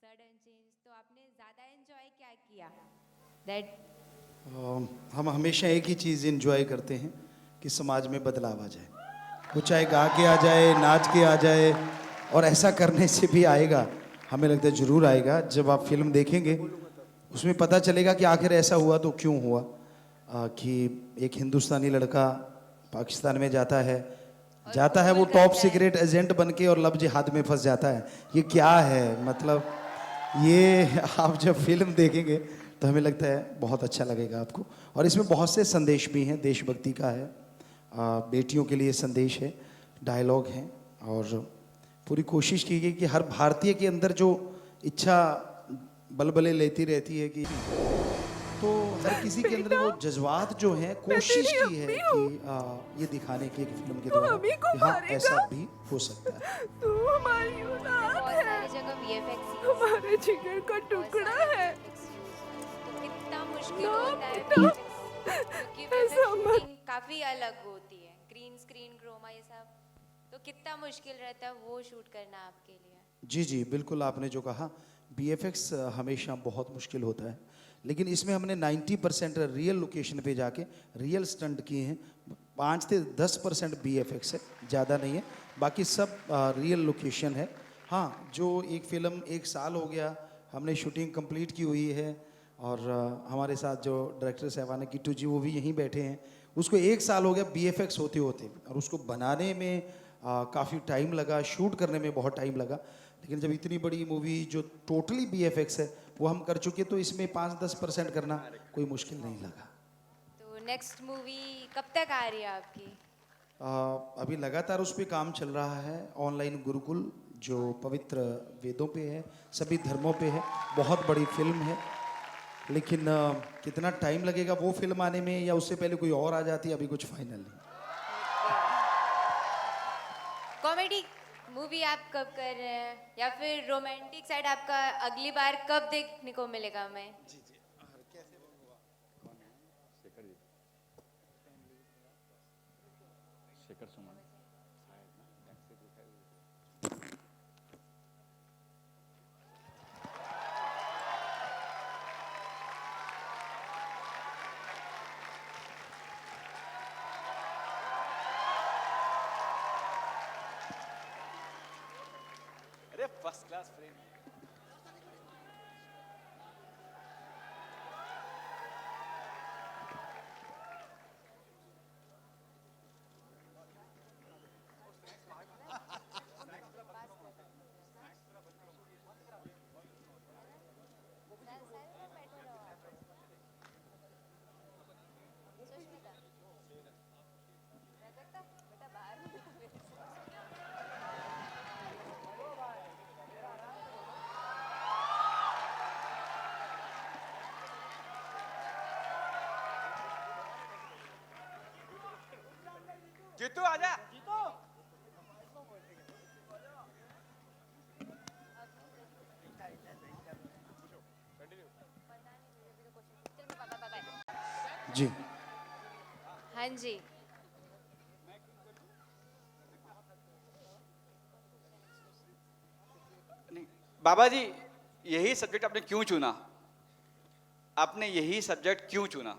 Sudden change, तो आपने ज़्यादा एंजॉय क्या किया दैट? हम हमेशा एक ही चीज़ एंजॉय करते हैं कि समाज में बदलाव आ जाए। वो चाहे गा के आ जाए, नाच के आ जाए, और ऐसा करने से भी आएगा। हमें लगता है ज़रूर आएगा। जब आप फिल्म देखेंगे उसमें पता चलेगा कि आखिर ऐसा हुआ तो क्यों हुआ। कि एक हिंदुस्तानी लड़का पाकिस्तान में जाता है, और जाता है कबूल वो टॉप करता है। सीक्रेट एजेंट बन के, और लब जिहाद में फंस जाता है। ये क्या है मतलब, ये आप जब फिल्म देखेंगे तो हमें लगता है बहुत अच्छा लगेगा आपको। और इसमें बहुत से संदेश भी हैं, देशभक्ति का है, बेटियों के लिए संदेश है, डायलॉग हैं, और पूरी कोशिश की गई कि हर भारतीय के अंदर जो इच्छा बलबले लेती रहती है कि, तो हर किसी के अंदर वो जज्बात जो हैं, मैं कोशिश तेरी की है अम्मी कि हूँ। ये दिखाने की एक फिल्म के तू द्वारा हमी को कि हाँ मारेगा। ऐसा भी हो सकता है। तू हमारी इसमें औलाद बहुत है। सारी जगह वीएफएक्स यूज हुए हमारे हैं, जिगर का बहुत टुकड़ा सारे है। वीएफएक्स यूज हुए हैं, तो कितना मुश्किल ना होता है बेटा, वीएफएक्स, क्योंकि वीएफएक्स ऐसा मत। शूटिंग काफ़ी अलग होती है, ग्रीन स्क्रीन, क्रोमा, ये सब। तो कितना मुश्किल रहता है वो शूट करना आपके लिए? जी जी, बिल्कुल आपने जो कहा, बीएफएक्स हमेशा बहुत मुश्किल होता है, लेकिन इसमें हमने 90% रियल लोकेशन पे जाके रियल स्टंट किए हैं। 5 से 10% बीएफएक्स है, ज़्यादा नहीं है। बाकी सब रियल लोकेशन है। हाँ, जो एक फ़िल्म 1 साल हो गया हमने शूटिंग कंप्लीट की हुई है, और हमारे साथ जो डायरेक्टर साहबान है किट्टू जी, वो भी यहीं बैठे हैं। उसको 1 साल हो गया बीएफएक्स होते होते, और उसको बनाने में काफ़ी टाइम लगा, शूट करने में बहुत टाइम लगा। लेकिन जब इतनी बड़ी मूवी जो टोटली बीएफएक्स है वो हम कर चुके, तो इसमें 5-10% करना कोई मुश्किल नहीं लगा। तो नेक्स्ट मूवी कब तक आ रही है आपकी? अभी लगातार उस पर काम चल रहा है। ऑनलाइन गुरुकुल जो पवित्र वेदों पे है, सभी धर्मों पे है, बहुत बड़ी फिल्म है। लेकिन कितना टाइम लगेगा वो फिल्म आने में, या उससे पहले कोई और आ जाती है, अभी कुछ फाइनल नहीं। कॉमेडी मूवी आप कब कर रहे हैं, या फिर रोमांटिक साइड आपका अगली बार कब देखने को मिलेगा हमें? शेखर सुमन अरे फर्स्ट क्लास फ्रेम। जीतू आजा। जी हाँ जी। नहीं बाबा जी, यही सब्जेक्ट आपने क्यों चुना? आपने यही सब्जेक्ट क्यों चुना?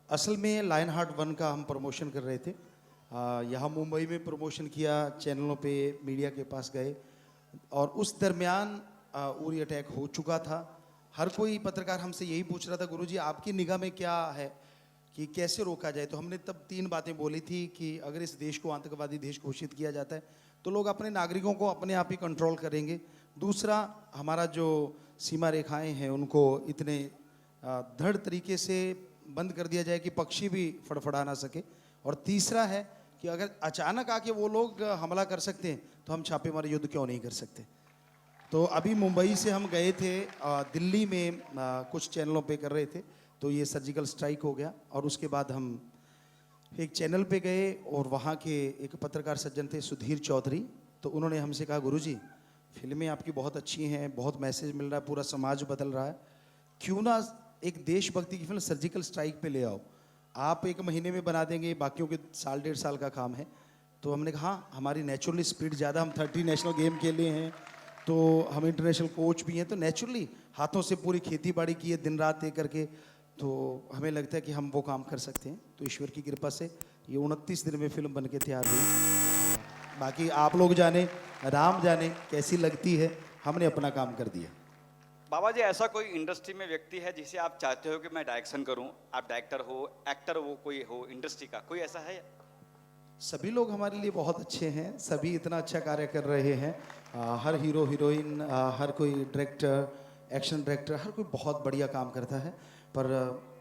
असल में लायन हार्ट 1 का हम प्रमोशन कर रहे थे। यहाँ मुंबई में प्रमोशन किया, चैनलों पे, मीडिया के पास गए, और उस दरमियान उरी अटैक हो चुका था। हर कोई पत्रकार हमसे यही पूछ रहा था, गुरुजी आपकी निगाह में क्या है कि कैसे रोका जाए। तो हमने तब 3 बातें बोली थी कि अगर इस देश को आतंकवादी देश घोषित किया जाता है तो लोग अपने नागरिकों को अपने आप ही कंट्रोल करेंगे। दूसरा, हमारा जो सीमा रेखाएं हैं उनको इतने दृढ़ तरीके से बंद कर दिया जाए कि पक्षी भी फड़फड़ा ना सके। और तीसरा है कि अगर अचानक आके वो लोग हमला कर सकते हैं तो हम छापेमारी युद्ध क्यों नहीं कर सकते। तो अभी मुंबई से हम गए थे, दिल्ली में कुछ चैनलों पे कर रहे थे, तो ये सर्जिकल स्ट्राइक हो गया। और उसके बाद हम एक चैनल पे गए, और वहाँ के एक पत्रकार सज्जन थे सुधीर चौधरी, तो उन्होंने हमसे कहा, गुरुजी फिल्में आपकी बहुत अच्छी हैं, बहुत मैसेज मिल रहा है, पूरा समाज बदल रहा है, क्यों ना एक देशभक्ति की फिल्म सर्जिकल स्ट्राइक पे ले आओ। आप 1 महीने में बना देंगे, बाकियों के 1.5 साल का काम है। तो हमने कहा हाँ, हमारी नेचुरली स्पीड ज़्यादा, हम 30 नेशनल गेम खेले हैं, तो हम इंटरनेशनल कोच भी हैं, तो नेचुरली हाथों से पूरी खेती बाड़ी की है दिन रात एक करके, तो हमें लगता है कि हम वो काम कर सकते हैं। तो ईश्वर की कृपा से ये 29 दिन में फिल्म बन के तैयार हुई। बाकी आप लोग जाने, राम जाने कैसी लगती है, हमने अपना काम कर दिया। बाबा जी, ऐसा कोई इंडस्ट्री में व्यक्ति है जिसे आप चाहते हो कि मैं डायरेक्शन करूं? आप डायरेक्टर हो, एक्टर हो, कोई हो इंडस्ट्री का, कोई ऐसा है? सभी लोग हमारे लिए बहुत अच्छे हैं, सभी इतना अच्छा कार्य कर रहे हैं। हर हीरो हीरोइन, हर कोई डायरेक्टर, एक्शन डायरेक्टर, हर कोई बहुत बढ़िया काम करता है। पर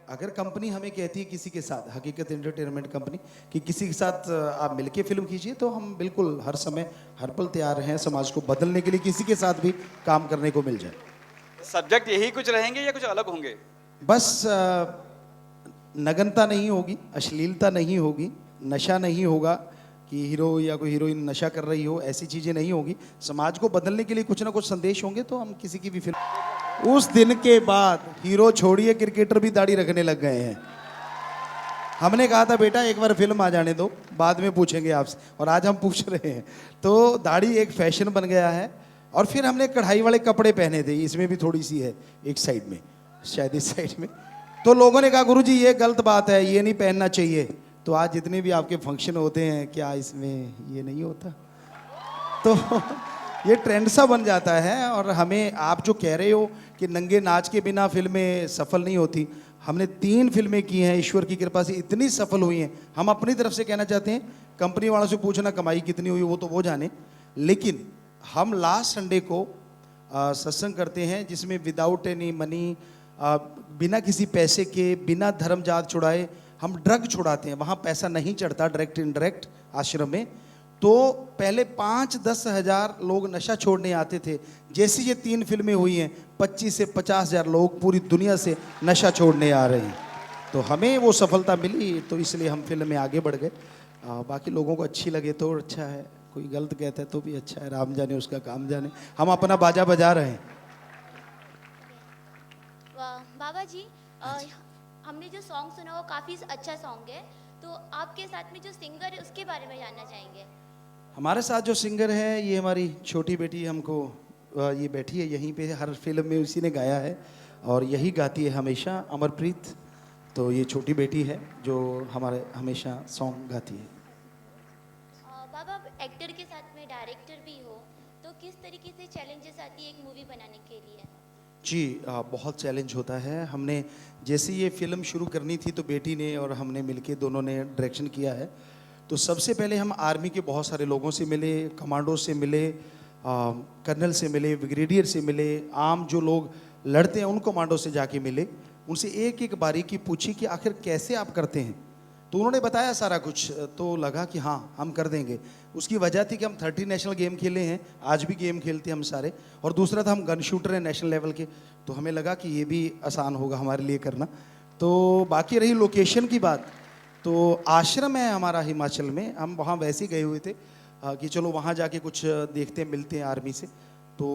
अगर कंपनी हमें कहती है किसी के साथ, हकीकत एंटरटेनमेंट कंपनी, कि किसी के साथ आप मिलके फिल्म कीजिए, तो हम बिल्कुल हर समय हर पल तैयार हैं समाज को बदलने के लिए, किसी के साथ भी काम करने को मिल जाए। सब्जेक्ट यही कुछ रहेंगे या कुछ अलग होंगे? बस नग्नता नहीं होगी, अश्लीलता नहीं होगी, नशा नहीं होगा कि हीरो या कोई हीरोइन नशा कर रही हो, ऐसी चीज़ें नहीं होगी। समाज को बदलने के लिए कुछ ना कुछ संदेश होंगे, तो हम किसी की भी फिल्म। उस दिन के बाद हीरो छोड़िए, क्रिकेटर भी दाढ़ी रखने लग गए हैं। हमने कहा था बेटा एक बार फिल्म आ जाने दो, बाद में पूछेंगे आपसे, और आज हम पूछ रहे हैं। तो दाढ़ी एक फैशन बन गया है। और फिर हमने कढ़ाई वाले कपड़े पहने थे, इसमें भी थोड़ी सी है एक साइड में, शायद इस साइड में। तो लोगों ने कहा गुरुजी ये गलत बात है, ये नहीं पहनना चाहिए। तो आज जितने भी आपके फंक्शन होते हैं, क्या इसमें ये नहीं होता? तो ये ट्रेंड सा बन जाता है। और हमें, आप जो कह रहे हो कि नंगे नाच के बिना फिल्में सफल नहीं होती, हमने 3 फिल्में की हैं, ईश्वर की कृपा से इतनी सफल हुई हैं। हम अपनी तरफ से कहना चाहते हैं, कंपनी वालों से पूछना कमाई कितनी हुई, वो तो वो जाने। लेकिन हम लास्ट संडे को सत्संग करते हैं जिसमें विदाउट एनी मनी, बिना किसी पैसे के, बिना धर्म जात छुड़ाए हम ड्रग छुड़ाते हैं। वहाँ पैसा नहीं चढ़ता, डायरेक्ट इनडायरेक्ट आश्रम में। तो पहले 5-10 हज़ार लोग नशा छोड़ने आते थे। जैसी ये 3 फिल्में हुई हैं, 25 से 50 हज़ार लोग पूरी दुनिया से नशा छोड़ने आ रहे हैं। तो हमें वो सफलता मिली, तो इसलिए हम फिल्म में आगे बढ़ गए। बाकी लोगों को अच्छी लगे तो अच्छा है, कोई गलत कहता है तो भी अच्छा है, राम जाने उसका काम जाने। हम अपना बाजा बजा रहे हैं। वाह बाबा जी, हमने जो सॉन्ग सुना वो काफ़ी अच्छा सॉन्ग है, तो आपके साथ में जो सिंगर है उसके बारे में जानना चाहेंगे। हमारे साथ जो सिंगर है, ये हमारी छोटी बेटी, हमको ये बैठी है यहीं पे, हर फिल्म में उसी ने गाया है और यही गाती है हमेशा, अमरप्रीत। तो ये छोटी बेटी है जो हमारे हमेशा सॉन्ग गाती है। बाबा, आप एक्टर के साथ में डायरेक्टर भी हो, तो किस तरीके से चैलेंजेस आती है एक मूवी बनाने के लिए? जी, बहुत चैलेंज होता है। हमने जैसे ये फिल्म शुरू करनी थी, तो बेटी ने और हमने मिलके दोनों ने डायरेक्शन किया है। तो सबसे पहले हम आर्मी के बहुत सारे लोगों से मिले, कमांडो से मिले, कर्नल से मिले, ब्रिगेडियर से मिले, आम जो लोग लड़ते हैं उन कमांडो से जाके मिले। उनसे एक एक बारीकी पूछी कि आखिर कैसे आप करते हैं। तो उन्होंने बताया सारा कुछ, तो लगा कि हाँ हम कर देंगे। उसकी वजह थी कि हम 30 नेशनल गेम खेले हैं, आज भी गेम खेलते हैं हम सारे, और दूसरा था हम गन शूटर हैं नेशनल लेवल के। तो हमें लगा कि ये भी आसान होगा हमारे लिए करना। तो बाकी रही लोकेशन की बात, तो आश्रम है हमारा हिमाचल में, हम वहाँ वैसे ही गए हुए थे कि चलो वहाँ जाके कुछ देखते हैं, मिलते हैं आर्मी से। तो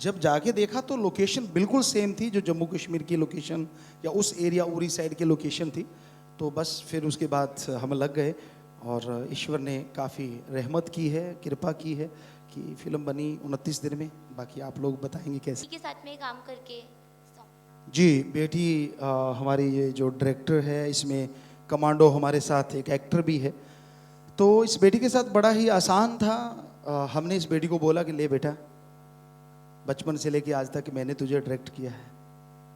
जब जाके देखा तो लोकेशन बिल्कुल सेम थी जो जम्मू कश्मीर की लोकेशन या उस एरिया उरी साइड की लोकेशन थी। तो बस फिर उसके बाद हम लग गए और ईश्वर ने काफ़ी रहमत की है, कृपा की है कि फिल्म बनी 29 दिन में। बाकी आप लोग बताएंगे कैसे। के साथ में काम करके song। जी, बेटी हमारी ये जो डायरेक्टर है, इसमें कमांडो हमारे साथ एक एक्टर भी है। तो इस बेटी के साथ बड़ा ही आसान था। हमने इस बेटी को बोला कि ले बेटा, बचपन से लेके आज तक मैंने तुझे डायरेक्ट किया है,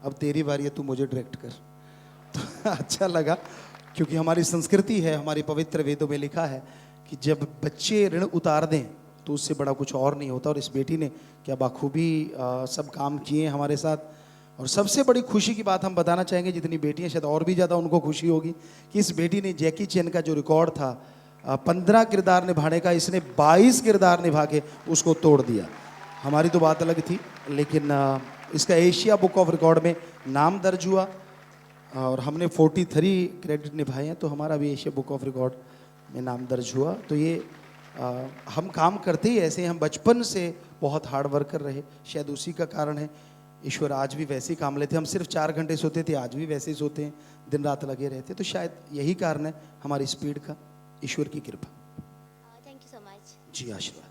अब तेरी बारी है, तू मुझे डायरेक्ट कर। तो अच्छा लगा, क्योंकि हमारी संस्कृति है, हमारी पवित्र वेदों में लिखा है कि जब बच्चे ऋण उतार दें तो उससे बड़ा कुछ और नहीं होता। और इस बेटी ने क्या बाखूबी सब काम किए हमारे साथ। और सबसे बड़ी खुशी की बात हम बताना चाहेंगे, जितनी बेटियां शायद और भी ज़्यादा उनको खुशी होगी, कि इस बेटी ने जैकी चैन का जो रिकॉर्ड था 15 किरदार निभाने का, इसने 22 किरदार निभा के उसको तोड़ दिया। हमारी तो बात अलग थी, लेकिन इसका एशिया बुक ऑफ रिकॉर्ड में नाम दर्ज हुआ और हमने 43 क्रेडिट निभाए हैं, तो हमारा भी एशिया बुक ऑफ रिकॉर्ड में नाम दर्ज हुआ। तो ये हम काम करते ही ऐसे, हम बचपन से बहुत हार्ड वर्कर रहे, शायद उसी का कारण है ईश्वर आज भी वैसे ही काम लेते। हम सिर्फ 4 घंटे सोते थे, आज भी वैसे ही सोते हैं, दिन रात लगे रहते। तो शायद यही कारण है हमारी स्पीड का, ईश्वर की कृपा। Thank you so much. जी, आशीर्वाद।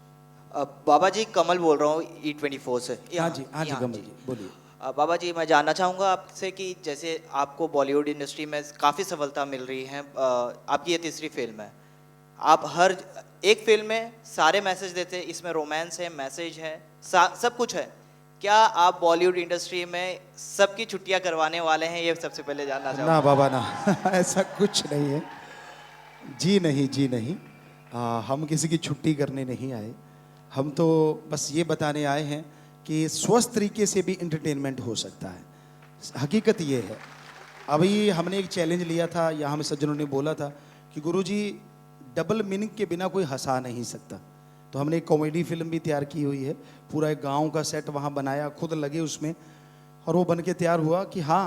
बाबा जी कमल बोल रहा हूँ E24 से। हाँ जी यहाँ कमल जी बोलिए। बाबा जी मैं जानना चाहूँगा आपसे कि जैसे आपको बॉलीवुड इंडस्ट्री में काफ़ी सफलता मिल रही है, आपकी ये तीसरी फिल्म है, आप हर एक फिल्म में सारे मैसेज देते हैं, इसमें रोमांस है, मैसेज है, सब कुछ है। क्या आप बॉलीवुड इंडस्ट्री में सबकी छुट्टियां करवाने वाले हैं, ये सबसे पहले जानना ना चाहूँगा। बाबा ना ऐसा कुछ नहीं है। जी नहीं जी नहीं। हम किसी की छुट्टी करने नहीं आए। हम तो बस ये बताने आए हैं कि स्वस्थ तरीके से भी एंटरटेनमेंट हो सकता है। हकीकत ये है। अभी हमने एक चैलेंज लिया था, यहाँ में सज्जनों ने बोला था कि गुरुजी डबल मीनिंग के बिना कोई हंसा नहीं सकता। तो हमने एक कॉमेडी फिल्म भी तैयार की हुई है, पूरा एक गांव का सेट वहाँ बनाया, खुद लगे उसमें, और वो बन के तैयार हुआ कि हाँ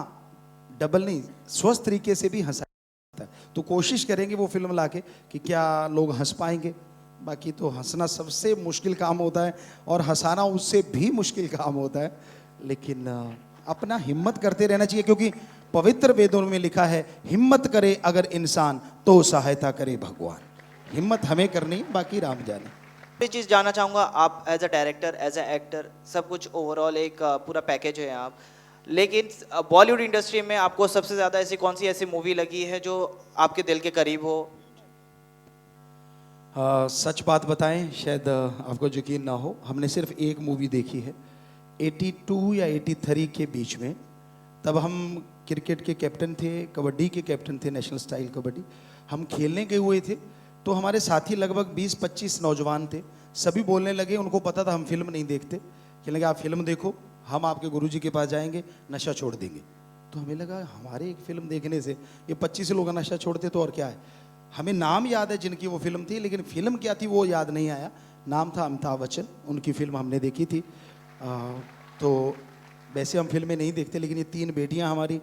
डबल नहीं, स्वस्थ तरीके से भी हंसा सकता है। तो कोशिश करेंगे वो फिल्म लाके कि क्या लोग हंस पाएंगे। बाकी तो हंसना सबसे मुश्किल काम होता है और हंसाना उससे भी मुश्किल काम होता है। लेकिन अपना हिम्मत करते रहना चाहिए, क्योंकि पवित्र वेदों में लिखा है हिम्मत करे अगर इंसान तो सहायता करे भगवान। हिम्मत हमें करनी, बाकी राम जाने। ये चीज़ जानना चाहूँगा, आप as a director, as a actor, सब कुछ ओवरऑल एक पूरा पैकेज है आप, लेकिन बॉलीवुड इंडस्ट्री में आपको सबसे ज़्यादा ऐसी कौन सी ऐसी मूवी लगी है जो आपके दिल के करीब हो? सच बात बताएं शायद आपको यकीन ना हो, हमने सिर्फ एक मूवी देखी है 82 या 83 के बीच में। तब हम क्रिकेट के कैप्टन थे, कबड्डी के कैप्टन थे, नेशनल स्टाइल कबड्डी। हम खेलने गए हुए थे, तो हमारे साथी लगभग 20-25 नौजवान थे। सभी बोलने लगे, उनको पता था हम फिल्म नहीं देखते। कहने लगे आप फिल्म देखो, हम आपके गुरुजी के पास जाएंगे, नशा छोड़ देंगे। तो हमें लगा हमारे एक फिल्म देखने से ये 25 लोग नशा छोड़ते तो और क्या है। हमें नाम याद है जिनकी वो फिल्म थी, लेकिन फिल्म क्या थी वो याद नहीं आया। नाम था अमिताभ बच्चन, उनकी फिल्म हमने देखी थी। तो वैसे हम फिल्में नहीं देखते, लेकिन ये 3 बेटियां हमारी,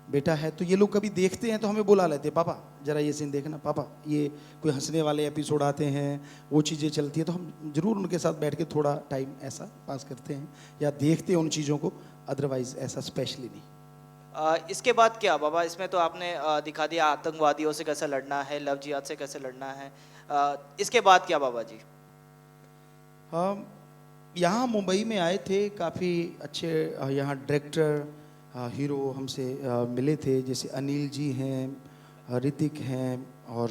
बेटा है, तो ये लोग कभी देखते हैं तो हमें बुला लेते, पापा जरा ये सीन देखना, पापा ये कोई हंसने वाले एपिसोड आते हैं, वो चीज़ें चलती है, तो हम जरूर उनके साथ बैठ के थोड़ा टाइम ऐसा पास करते हैं या देखते हैं उन चीज़ों को। अदरवाइज ऐसा स्पेशली नहीं। इसके बाद क्या बाबा, इसमें तो आपने दिखा दिया आतंकवादियों से कैसे लड़ना है, लव जिहाद से कैसे लड़ना है, इसके बाद क्या बाबा जी? हम यहाँ मुंबई में आए थे, काफ़ी अच्छे यहाँ डायरेक्टर हीरो हमसे मिले थे, जैसे अनिल जी हैं, ऋतिक हैं, और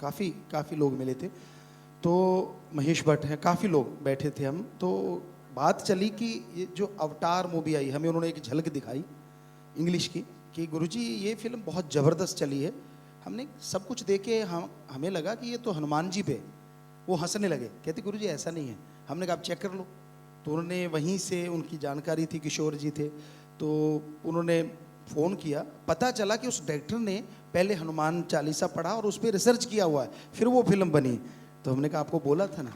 काफ़ी लोग मिले थे। तो महेश भट्ट हैं, काफ़ी लोग बैठे थे हम। तो बात चली कि ये जो अवतार मूवी आई, हमें उन्होंने एक झलक दिखाई इंग्लिश की कि गुरुजी ये फिल्म बहुत ज़बरदस्त चली है। हमने सब कुछ देखे, हमें लगा कि ये तो हनुमान जी पे। वो हंसने लगे, कहते गुरुजी ऐसा नहीं है। हमने कहा आप चेक कर लो। तो उन्होंने वहीं से, उनकी जानकारी थी, किशोर जी थे, तो उन्होंने फ़ोन किया। पता चला कि उस डायरेक्टर ने पहले हनुमान चालीसा पढ़ा और उस पर रिसर्च किया हुआ है, फिर वो फिल्म बनी। तो हमने कहा आपको बोला था ना।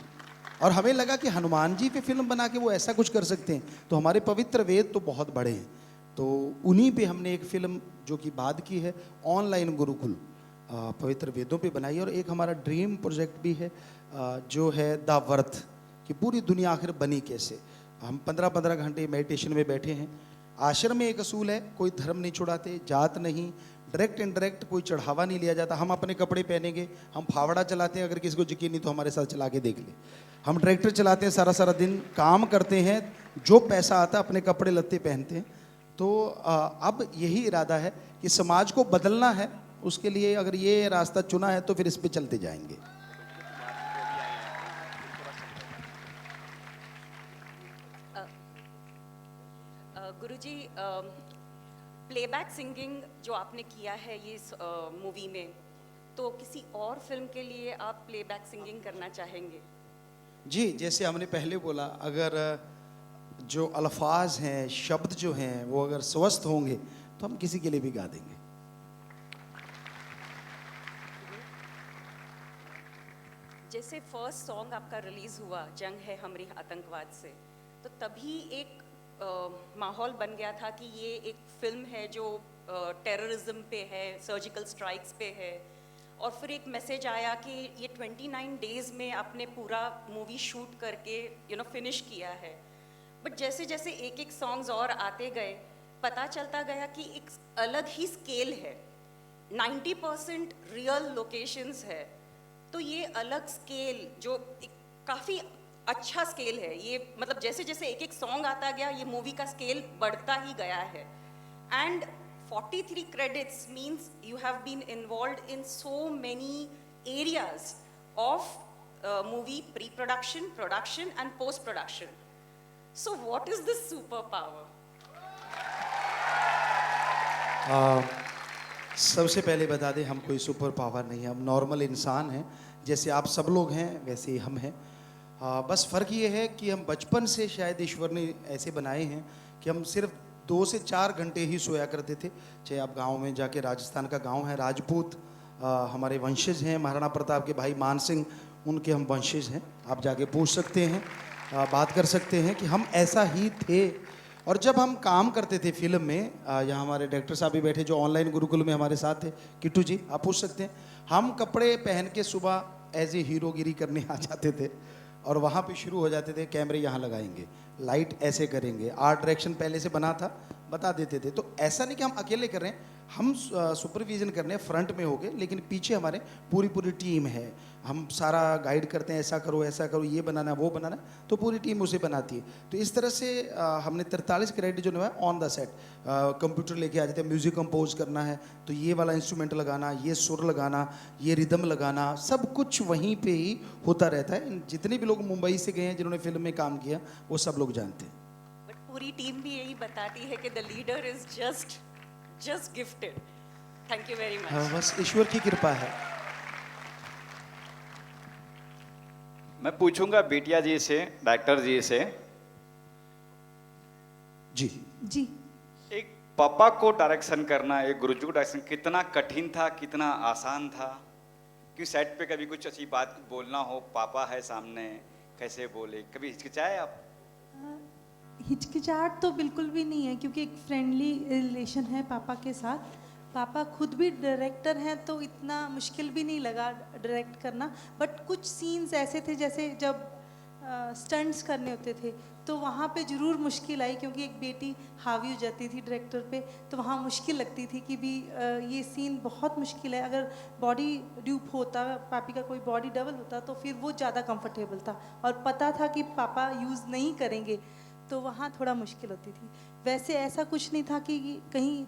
और हमें लगा कि हनुमान जी पे फिल्म बना के वो ऐसा कुछ कर सकते हैं, तो हमारे पवित्र वेद तो बहुत बड़े हैं। तो उन्हीं पे हमने एक फिल्म जो कि बाद की है, ऑनलाइन गुरुकुल, पवित्र वेदों पे बनाई। और एक हमारा ड्रीम प्रोजेक्ट भी है जो है द वर्थ, कि पूरी दुनिया आखिर बनी कैसे। हम 15-15 घंटे मेडिटेशन में बैठे हैं। आश्रम में एक असूल है, कोई धर्म नहीं छुड़ाते, जात नहीं, डायरेक्ट इनडायरेक्ट कोई चढ़ावा नहीं लिया जाता। हम अपने कपड़े पहनेंगे, हम फावड़ा चलाते हैं, अगर किसी को यकीन नहीं तो हमारे साथ चला के देख ले। हम ट्रैक्टर चलाते हैं, सारा दिन काम करते हैं, जो पैसा आता है अपने कपड़े लत्ते पहनते हैं। तो अब यही इरादा है कि समाज को बदलना है, उसके लिए अगर ये रास्ता चुना है तो फिर इस पे चलते जाएंगे। गुरुजी, प्लेबैक सिंगिंग जो आपने किया है ये मूवी में, तो किसी और फिल्म के लिए आप प्लेबैक सिंगिंग करना चाहेंगे? जी, जैसे हमने पहले बोला, अगर जो अल्फाज हैं, शब्द जो हैं, वो अगर स्वस्थ होंगे तो हम किसी के लिए भी गा देंगे। जैसे फर्स्ट सॉन्ग आपका रिलीज हुआ जंग है हमरी आतंकवाद से, तो तभी एक माहौल बन गया था कि ये एक फिल्म है जो टेररिज्म पे है, सर्जिकल स्ट्राइक्स पे है। और फिर एक मैसेज आया कि ये 29 डेज में आपने पूरा मूवी शूट करके फिनिश किया है। बट जैसे जैसे एक एक सॉन्ग्स और आते गए, पता चलता गया कि एक अलग ही स्केल है, 90% रियल लोकेशंस है। तो ये अलग स्केल जो काफ़ी अच्छा स्केल है ये, मतलब जैसे जैसे एक एक सॉन्ग आता गया ये मूवी का स्केल बढ़ता ही गया है. And 43 credits means you have been involved in so many areas of movie pre-production, production and post-production. So what is this superpower? सबसे पहले बता दें, हम कोई सुपर पावर नहीं है, हम नॉर्मल इंसान हैं, जैसे आप सब लोग हैं वैसे ही हम हैं. बस फ़र्क ये है कि हम बचपन से शायद ईश्वर ने ऐसे बनाए हैं कि हम सिर्फ 2 से 4 घंटे ही सोया करते थे. चाहे आप गांव में जाके, राजस्थान का गांव है, राजपूत हमारे वंशज हैं, महाराणा प्रताप के भाई मान सिंह उनके हम वंशज हैं. आप जाके पूछ सकते हैं, बात कर सकते हैं कि हम ऐसा ही थे. और जब हम काम करते थे फिल्म में, यहाँ हमारे डायरेक्टर साहब भी बैठे जो ऑनलाइन गुरुकुल में हमारे साथ थे, किट्टू जी आप पूछ सकते हैं, हम कपड़े पहन के सुबह एज ए हीरोगिरी करने आ जाते थे और वहाँ पे शुरू हो जाते थे, कैमरे यहाँ लगाएंगे, लाइट ऐसे करेंगे, आर्ट डायरेक्शन पहले से बना था, बता देते थे. तो ऐसा नहीं कि हम अकेले कर रहे हैं, हम सुपरविजन कर रहे हैं फ्रंट में होके, लेकिन पीछे हमारे पूरी टीम है. हम सारा गाइड करते हैं, ऐसा करो, ये बनाना, वो बनाना, तो पूरी टीम उसे बनाती है. तो इस तरह से हमने 43 क्रेडिट जो है ऑन द सेट, कंप्यूटर लेके आ जाते हैं, म्यूज़िक कंपोज करना है तो ये वाला इंस्ट्रूमेंट लगाना, ये सुर लगाना, ये रिदम लगाना, सब कुछ वहीं पे ही होता रहता है. जितने भी लोग मुंबई से गए हैं जिन्होंने फिल्म में काम किया वो सब लोग जानते हैं. बट पूरी टीम भी यही बताती है कि the leader is just gifted. Thank you very much. बस ईश्वर की कृपा है. मैं पूछूंगा बिटिया जी से, डायरेक्टर जी से, जी एक पापा को डायरेक्शन करना, एक गुरुजी को डायरेक्शन कितना कठिन था, कितना आसान था? कि सेट पे कभी कुछ अच्छी बात बोलना हो, पापा है सामने, कैसे बोले, कभी हिचकिचाए आप? हिचकिचाहट तो बिल्कुल भी नहीं है, क्योंकि एक फ्रेंडली रिलेशन है पापा के साथ. पापा खुद भी डायरेक्टर हैं तो इतना मुश्किल भी नहीं लगा डायरेक्ट करना. बट कुछ सीन्स ऐसे थे जैसे जब स्टंट्स करने होते थे तो वहाँ पे ज़रूर मुश्किल आई, क्योंकि एक बेटी हावी हो जाती थी डायरेक्टर पे, तो वहाँ मुश्किल लगती थी कि भी ये सीन बहुत मुश्किल है. अगर बॉडी ड्यूप होता, पापी का कोई बॉडी डबल होता तो फिर वो ज़्यादा कंफर्टेबल था, और पता था कि पापा यूज़ नहीं करेंगे तो वहाँ थोड़ा मुश्किल होती थी. वैसे ऐसा कुछ नहीं था कि कहीं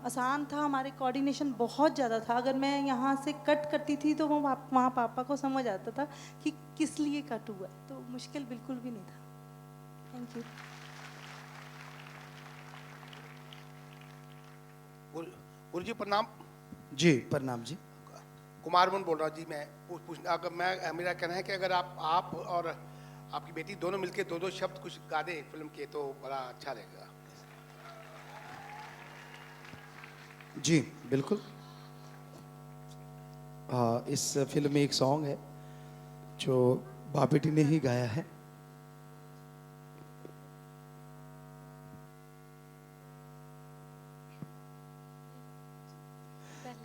आसान था. हमारे कोऑर्डिनेशन बहुत ज़्यादा था. अगर मैं यहाँ से कट करती थी तो वो वहाँ पापा को समझ आता था कि किस लिए कट हुआ है, तो मुश्किल बिल्कुल भी नहीं था. Thank you. गुरु जी प्रणाम. जी प्रणाम जी. कुमार मुन बोल रहा हूँ जी. मैं अगर मेरा कहना है कि अगर आप और आपकी बेटी दोनों मिलके 2-2 शब्द कुछ गा दे फिल्म के तो बड़ा अच्छा रहेगा. जी बिल्कुल. इस फिल्म में एक सॉन्ग है जो बाप बेटी ने ही गाया है.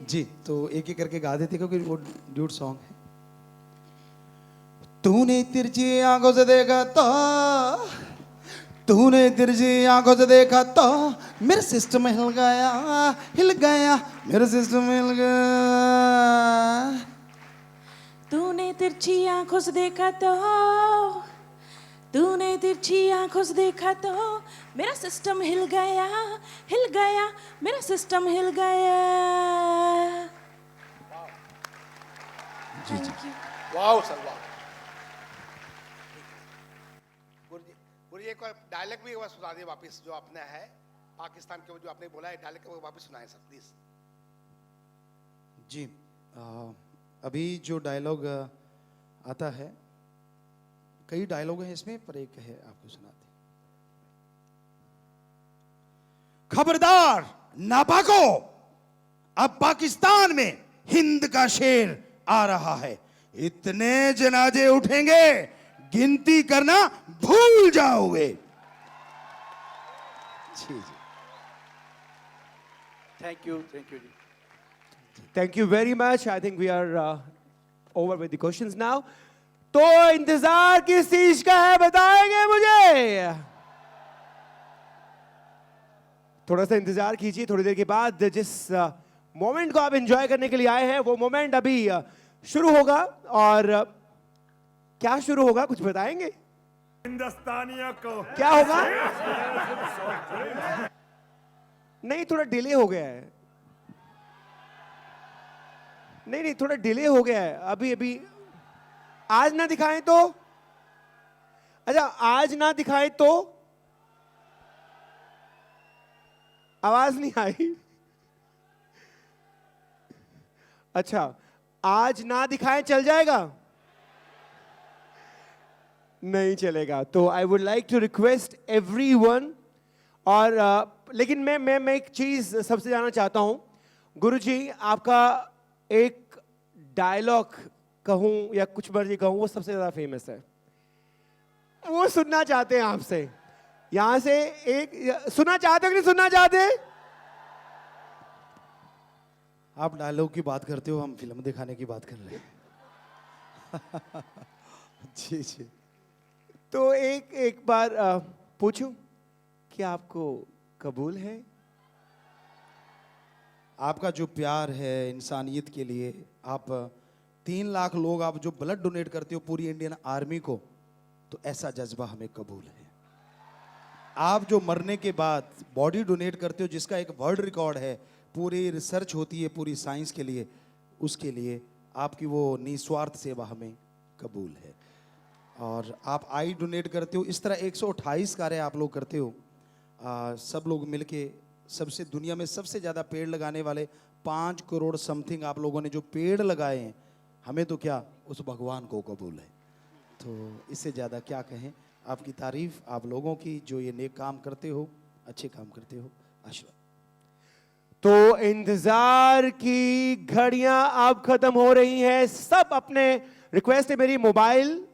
जी तो एक एक करके गा देते क्योंकि वो ड्यूट सॉन्ग है. तूने तिरछी आंखों से देखा तो, तूने तिरछी आंखों से देखा तो मेरा सिस्टम हिल गया, मेरा सिस्टम हिल गया. तूने तिरछी आंखों से देखा तो, तूने तिरछी आंखों से देखा तो मेरा सिस्टम हिल गया, मेरा सिस्टम हिल गया. Thank you. वाह सर वाह. गुरु जी एक बार डायलॉग भी एक बार सुना दिए वापस, जो आपने है पाकिस्तान के, जो आपने बोला है डायलॉग को वापस सुनाए सर प्लीज. जी अभी जो डायलॉग आता है, कई डायलॉग हैं इसमें, पर एक है आपको सुनाते. खबरदार नापाको, अब पाकिस्तान में हिंद का शेर आ रहा है. इतने जनाजे उठेंगे गिनती करना भूल जाओगे. जी जी. Thank you ji. Thank you very much. I think we are over with the questions now. तो इंतजार किस चीज का है बताएंगे मुझे? थोड़ा सा इंतजार कीजिए, थोड़ी देर के बाद जिस मोमेंट को आप एंजॉय करने के लिए आए हैं वो मोमेंट अभी शुरू होगा. और क्या शुरू होगा, कुछ बताएंगे? हिंदुस्तानियों को क्या होगा? नहीं, थोड़ा डिले हो गया है। नहीं, थोड़ा डिले हो गया है। अभी आज ना दिखाएं तो? अच्छा, आज ना दिखाएं तो? आवाज नहीं आई। अच्छा, आज ना दिखाएं चल जाएगा? नहीं चलेगा। तो I would like to request everyone, और लेकिन मैं एक चीज सबसे जानना चाहता हूं। गुरुजी, आपका एक डायलॉग कहूं या कुछ मर्जी कहूं, वो सबसे ज्यादा फेमस है, वो सुनना चाहते हैं आपसे। यहां से एक सुनना चाहते हो कि नहीं सुनना चाहते? आप डायलॉग की बात करते हो, हम फिल्म दिखाने की बात कर रहे हैं। जी जी। तो एक बार पूछूं कि आपको कबूल है? आपका जो प्यार है इंसानियत के लिए, आप 3 लाख लोग आप जो ब्लड डोनेट करते हो पूरी इंडियन आर्मी को, तो ऐसा जज्बा हमें कबूल है। आप जो मरने के बाद बॉडी डोनेट करते हो, जिसका एक वर्ल्ड रिकॉर्ड है, पूरी रिसर्च होती है पूरी साइंस के लिए, उसके लिए आपकी वो निस्वार्थ सेवा हमें कबूल है। और आप आई डोनेट करते हो, इस तरह 128 कार्य आप लोग करते हो। सब लोग मिलके सबसे दुनिया में सबसे ज़्यादा पेड़ लगाने वाले 5 करोड़ समथिंग आप लोगों ने जो पेड़ लगाए हैं, हमें तो क्या उस भगवान को कबूल है। तो इससे ज़्यादा क्या कहें आपकी तारीफ, आप लोगों की जो ये नेक काम करते हो, अच्छे काम करते हो। आशीर्वाद। तो इंतजार की घड़ियां अब खत्म हो रही हैं। सब अपने, रिक्वेस्ट है मेरी, मोबाइल